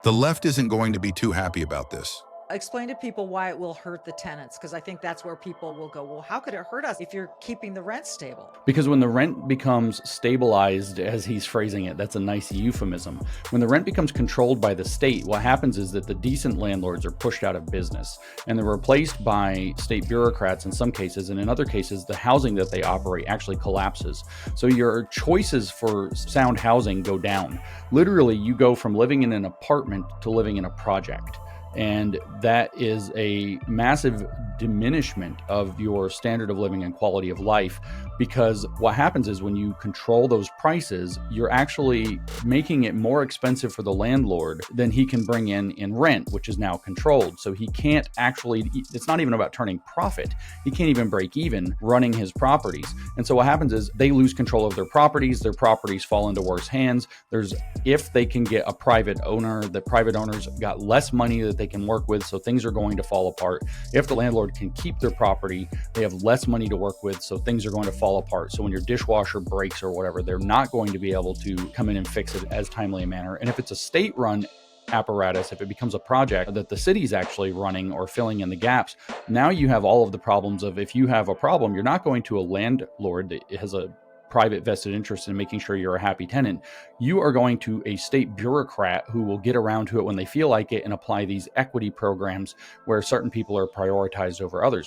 The left isn't going to be too happy about this. Explain to people why it will hurt the tenants, because I think that's where people will go, well, how could it hurt us if you're keeping the rent stable? Because when the rent becomes stabilized, as he's phrasing it, that's a nice euphemism. When the rent becomes controlled by the state, what happens is that the decent landlords are pushed out of business and they're replaced by state bureaucrats in some cases. And in other cases, the housing that they operate actually collapses. So your choices for sound housing go down. Literally, you go from living in an apartment to living in a project. And that is a massive diminishment of your standard of living and quality of life, because what happens is when you control those prices, you're actually making it more expensive for the landlord than he can bring in rent, which is now controlled. So he can't actually, it's not even about turning profit. He can't even break even running his properties. And so what happens is they lose control of their properties fall into worse hands. If they can get a private owner, the private owners got less money that they can work with, so things are going to fall apart. If the landlord can keep their property, they have less money to work with, so things are going to fall apart. So when your dishwasher breaks or whatever, they're not going to be able to come in and fix it as timely a manner. And if it's a state-run apparatus, if it becomes a project that the city's actually running or filling in the gaps, now you have all of the problems of, if you have a problem, you're not going to a landlord that has a private vested interest in making sure you're a happy tenant. You are going to a state bureaucrat who will get around to it when they feel like it and apply these equity programs where certain people are prioritized over others.